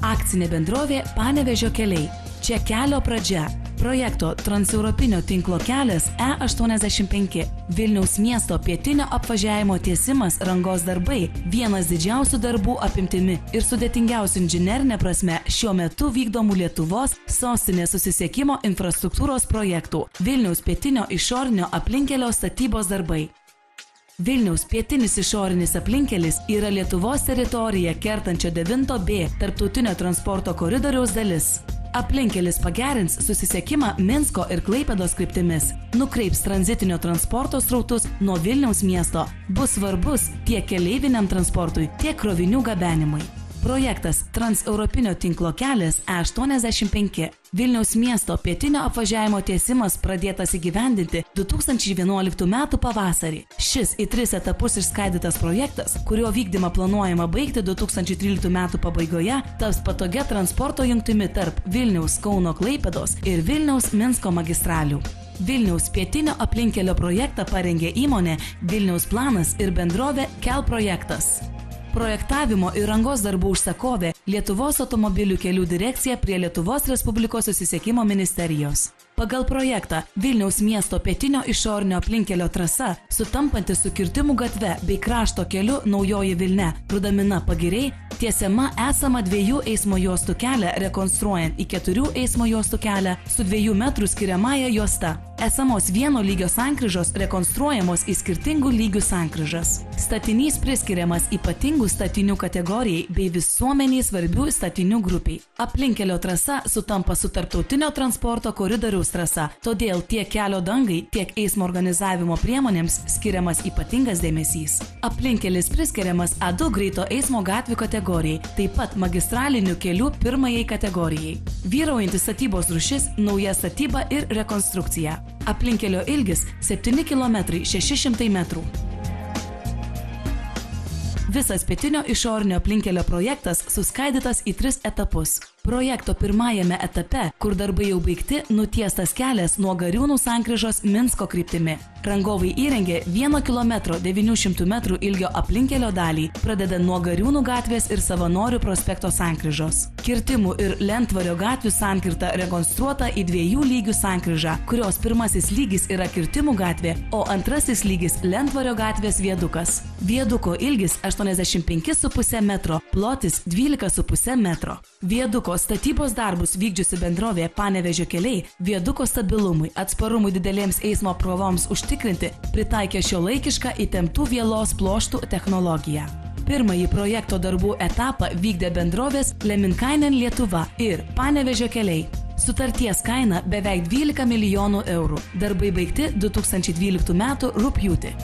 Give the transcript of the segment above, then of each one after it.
Akcinė bendrovė Panevėžio keliai. Čia kelio pradžia. Projekto transeuropinio tinklo kelias E85. Vilniaus miesto pietinio apvažiavimo tiesimas rangos darbai vienas didžiausių darbų apimtimi ir sudėtingiausių inžinerinė prasme šiuo metu vykdomų Lietuvos sostinės susisiekimo infrastruktūros projektų. Vilniaus pietinio išorinio aplinkelio statybos darbai. Vilniaus pietinis išorinis aplinkelis yra Lietuvos teritoriją kertančio 9B tarptautinio transporto koridoriaus dalis. Aplinkelis pagerins susisiekimą Minsko ir Klaipėdos kryptimis, nukreips tranzitinio transporto srautus nuo Vilniaus miesto, bus svarbus tiek keleiviniam transportui, tiek krovinių gabenimui. Projektas transeuropinio tinklo kelias E85. Vilniaus miesto pietinio apvažiavimo tiesimas pradėtas įgyvendinti 2011 m. pavasarį. Šis į 3 etapus išskaidytas projektas, kurio vykdymą planuojama baigti 2013 m. pabaigoje, taps patogia transporto jungtimi tarp Vilniaus, Kauno, Klaipėdos ir Vilniaus Minsko magistralių. Vilniaus pietinio aplinkelio projektą parengė įmonė Vilniaus planas ir bendrovė Kel projektas. Projektavimo ir rangos darbų užsakovė Lietuvos automobilių kelių direkcija prie Lietuvos Respublikos susisiekimo ministerijos. Pagal projektą Vilniaus miesto pietinio išorinio aplinkelio trasa, sutampanti su Kirtimų gatve bei krašto keliu Naujoji Vilnia, Rudamina Pagiriai, tiesiama esama 2 eismo juostų kelią rekonstruojant į 4 eismo juostų kelią su 2 metrų skiriamąja juosta. Esamos vieno lygio sankryžos rekonstruojamos į skirtingų lygių sankryžas. Statinys priskiriamas ypatingų statinių kategorijai bei visuomeniai svarbių statinių grupiai. Aplinkelio trasa sutampa su tarptautinio transporto koridoriaus trasa, todėl tiek kelio dangai, tiek eismo organizavimo priemonėms skiriamas ypatingas dėmesys. Aplinkelis priskiriamas A2 greito eismo gatvių kategorijai, taip pat magistralinių kelių 1 kategorijai. Vyraujanti statybos rūšis – nauja statyba ir rekonstrukcija. Aplinkelio ilgis 7 km 600 metrų. Visas pietinio išorinio aplinkelio projektas suskaidytas į 3 etapus. Projekto pirmajame etape, kur darbai jau baigti, nutiestas kelias nuo Gariūnų sankryžos Minsko kryptimi. Rangovai įrengė 1 km 900 metrų ilgio aplinkelio dalį, pradedant nuo Gariūnų gatvės ir Savanorių prospekto sankryžos. Kirtimų ir Lentvario gatvių sankirta rekonstruota į 2 lygių sankryžą, kurios pirmasis lygis yra Kirtimų gatvė, o antrasis lygis Lentvario gatvės viadukas. Viaduko ilgis 85,5 metro, plotis 12,5 metro. Viaduko statybos darbus vykdžiusi bendrovė Panevėžio keliai viaduko stabilumui, atsparumui didelėms eismo apkrovoms užtikrinti pritaikė šiuolaikišką įtemptų vielos ploštų technologiją. Pirmąjį projekto darbų etapą vykdė bendrovės Leminkainen Lietuva ir Panevėžio keliai. Sutarties kaina beveik 12 milijonų eurų. Darbai baigti 2012 m. rugpjūtį.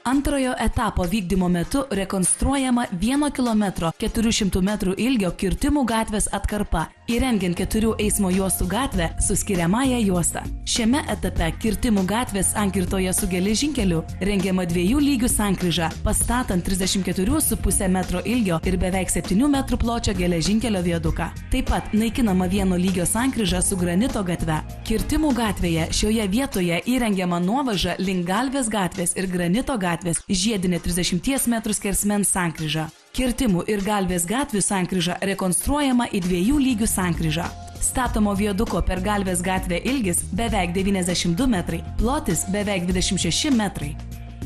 Antrojo etapo vykdymo metu rekonstruojama 1 km 400 metrų ilgio Kirtimų gatvės atkarpa, įrengiant 4 eismo juostų gatvę su skiriamąja juosta. Šiame etape Kirtimų gatvės sankirtoje su geležinkeliu rengiama 2 lygių sankryža, pastatant 34,5 metro ilgio ir beveik 7 metrų pločio geležinkelio viaduką. Taip pat naikinama 1 lygio sankryža su Granito gatve. Kirtimų gatvėje šioje vietoje įrengiama nuovaža link Galvės gatvės ir Granito gatvės žiedinė 30 metrų skersmens sankryža. Kirtimų ir Galvės gatvių sankryža rekonstruojama į 2 lygių sankryžą. Statomo viaduko per Galvės gatvę ilgis beveik 92 metrai, plotis beveik 26 metrai.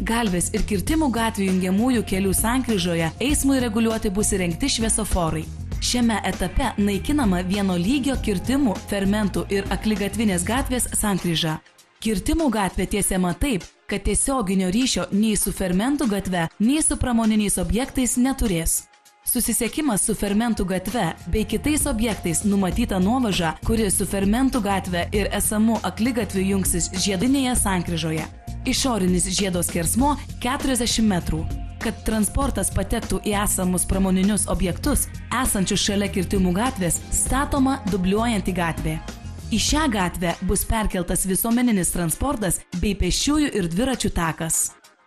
Galvės ir Kirtimų gatvių jungiamųjų kelių sankryžoje eismui reguliuoti bus įrengti šviesoforai. Šiame etape naikinama 1 lygio Kirtimų, Fermentų ir Akligatvinės gatvės sankryža. Kirtimų gatvė tiesiama taip, kad tiesioginio ryšio nei su Fermentų gatve, nei su pramoniniais objektais neturės. Susisiekimas su Fermentų gatve bei kitais objektais numatyta nuovaža, kuri su Fermentų gatve ir esamų Akligatvių jungsis žiedinėje sankryžoje. Išorinis žiedo skersmuo 40 metrų. Kad transportas patektų į esamus pramoninius objektus, esančius šalia Kirtimų gatvės, statoma dubliuojanti gatvė. Į šią gatvę bus perkeltas visuomeninis transportas bei pėsčiųjų ir dviračių takas.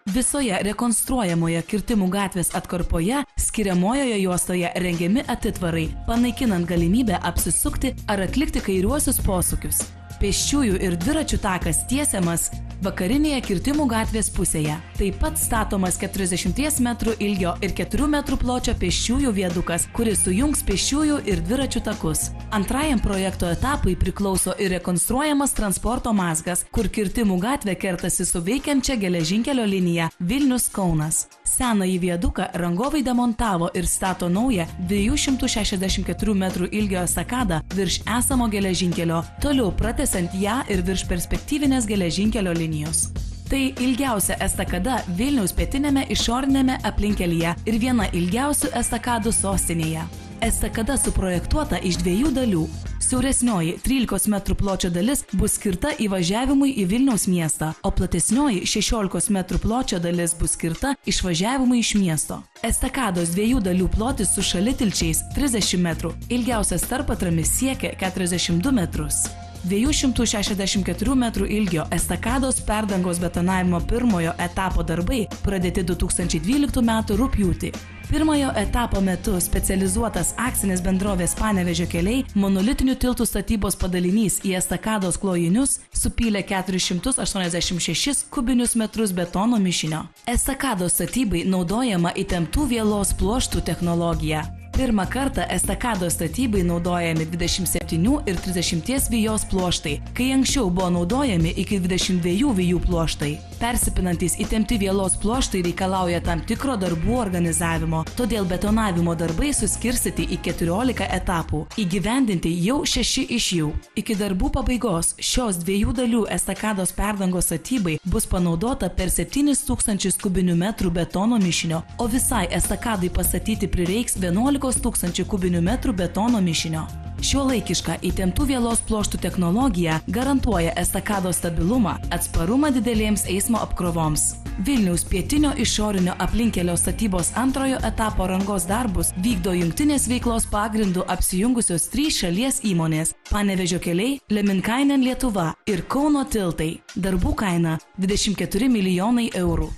Visoje rekonstruojamoje Kirtimų gatvės atkarpoje skiriamojoje juostoje rengiami atitvarai, panaikinant galimybę apsisukti ar atlikti kairiuosius posūkius. Pėsčiųjų ir dviračių takas tiesiamas vakarinėje Kirtimų gatvės pusėje. Taip pat statomas 40 metrų ilgio ir 4 metrų pločio pėsčiųjų viadukas, kuris sujungs pėsčiųjų ir dviračių takus. Antrajam projekto etapui priklauso ir rekonstruojamas transporto mazgas, kur Kirtimų gatvė kertasi su veikiančia geležinkelio linija Vilnius-Kaunas. Senąjį viaduką rangovai demontavo ir stato naują 264 metrų ilgio estakadą virš esamo geležinkelio, toliau pratęsiant ją ir virš perspektyvinės geležinkelio linijos. Tai ilgiausia estakada Vilniaus pietinėme išorinėme aplinkelyje ir viena ilgiausių estakadų sostinėje. Estakada suprojektuota iš 2 dalių. Siauresnioji 13 metrų pločio dalis bus skirta įvažiavimui į Vilniaus miestą, o platesnioji 16 metrų pločio dalis bus skirta išvažiavimui iš miesto. Estakados 2 dalių plotis su šalitilčiais 30 metrų, ilgiausias tarpatramis siekia 42 metrus. 264 metrų ilgio estakados perdangos betonavimo pirmojo etapo darbai pradėti 2012 m. rugpjūtį. Pirmojo etapo metu specializuotas akcinės bendrovės Panevėžio keliai monolitinių tiltų statybos padalinys į estakados klojinius supylė 486 kubinius metrus betono mišinio. Estakados statybai naudojama įtemptų vielos pluoštų technologija. Pirmą kartą estakados statybai naudojami 27 ir 30 vijos pluoštai, kai anksčiau buvo naudojami iki 22 vijų pluoštai. Persipinantys įtempti vielos pluoštai reikalauja tam tikro darbų organizavimo, todėl betonavimo darbai suskirstyti į 14 etapų, įgyvendinti jau 6 iš jų. Iki darbų pabaigos šios 2 dalių estakados perdangos statybai bus panaudota per 7000 kubinių metrų betono mišinio, o visai estakadai pastatyti prireiks 11 000 kubinių metrų betono mišinio. Šiuolaikiška įtemptų vielos pluoštų technologija garantuoja estakados stabilumą, atsparumą didelėms eismo apkrovoms. Vilniaus pietinio išorinio aplinkelio statybos antrojo etapo rangos darbus vykdo jungtinės veiklos pagrindų apsijungusios 3 šalies įmonės – Panevėžio keliai, Lemminkainen Lietuva ir Kauno tiltai. Darbų kaina – 24 milijonai eurų.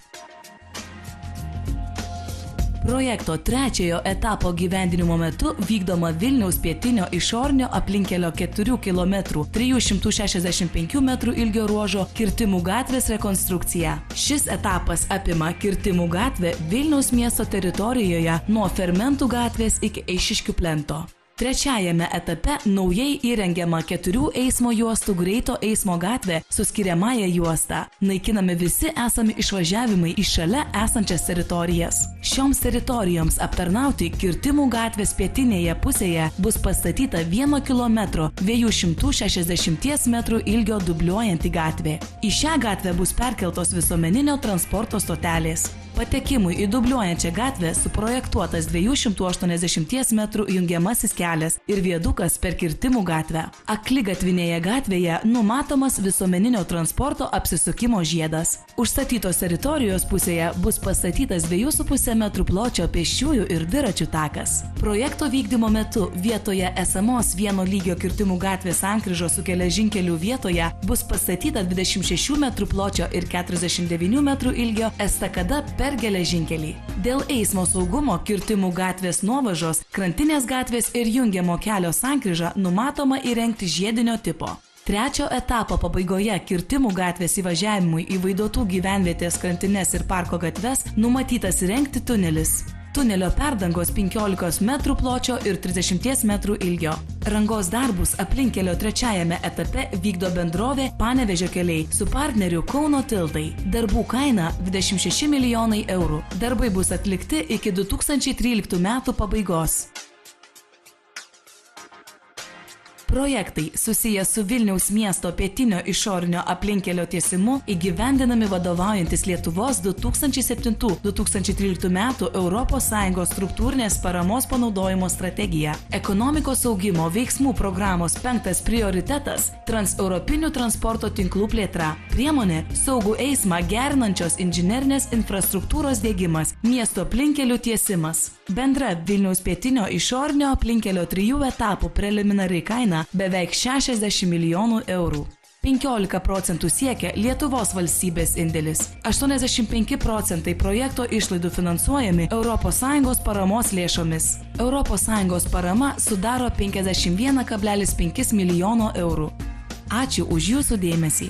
Projekto trečiojo etapo gyvendinimo metu vykdoma Vilniaus pietinio išorinio aplinkelio 4 km 365 metrų ilgio ruožo Kirtimų gatvės rekonstrukcija. Šis etapas apima Kirtimų gatvę Vilniaus miesto teritorijoje nuo Fermentų gatvės iki Eišiškių plento. Trečiajame etape naujai įrengiama 4 eismo juostų greito eismo gatvė su skiriamąja juosta. Naikinami visi esami išvažiavimai į šalia esančias teritorijas. Šioms teritorijoms aptarnauti Kirtimų gatvės pietinėje pusėje bus pastatyta 1 km 260 metrų ilgio dubliuojanti gatvė. Į šią gatvę bus perkeltos visuomeninio transporto stotelės. Patekimui į dubliuojančią gatvę suprojektuotas 280 metrų jungiamasis kelias ir viadukas per Kirtimų gatvę. Akligatvinėje gatvėje numatomas visuomeninio transporto apsisukimo žiedas. Užstatytos teritorijos pusėje bus pastatytas 2,5 metrų pločio pėsčiųjų ir dviračių takas. Projekto vykdymo metu vietoje esamos vieno lygio Kirtimų gatvės sankryžos su geležinkeliu vietoje bus pastatyta 26 metrų pločio ir 49 metrų ilgio estakada per geležinkelį. Dėl eismo saugumo Kirtimų gatvės nuovažos, Krantinės gatvės ir jungiamo kelio sankryžą numatoma įrengti žiedinio tipo. Trečio etapo pabaigoje Kirtimų gatvės įvažiavimui į Vaidotų gyvenvietės Krantines ir Parko gatves numatytas įrengti tunelis. Tunelio perdangos 15 metrų pločio ir 30 metrų ilgio. Rangos darbus aplinkelio trečiajame etape vykdo bendrovė Panevėžio keliai su partneriu Kauno tiltai. Darbų kaina 26 milijonai eurų. Darbai bus atlikti iki 2013 metų pabaigos. Projektai susiję su Vilniaus miesto pietinio išorinio aplinkelio tiesimu įgyvendinami vadovaujantis Lietuvos 2007-2013 metų ES struktūrinės paramos panaudojimo strategija. Ekonomikos augimo veiksmų programos 5 prioritetas – transeuropinių transporto tinklų plėtra. Priemonė – saugų eismą gerinančios inžinerinės infrastruktūros diegimas, miesto aplinkelių tiesimas. Bendra Vilniaus pietinio išorinio aplinkelio 3 etapų preliminari kaina beveik 60 milijonų eurų. 15% siekia Lietuvos valstybės indėlis. 85% projekto išlaidų finansuojami ES paramos lėšomis. ES parama sudaro 51,5 milijono eurų. Ačiū už jūsų dėmesį.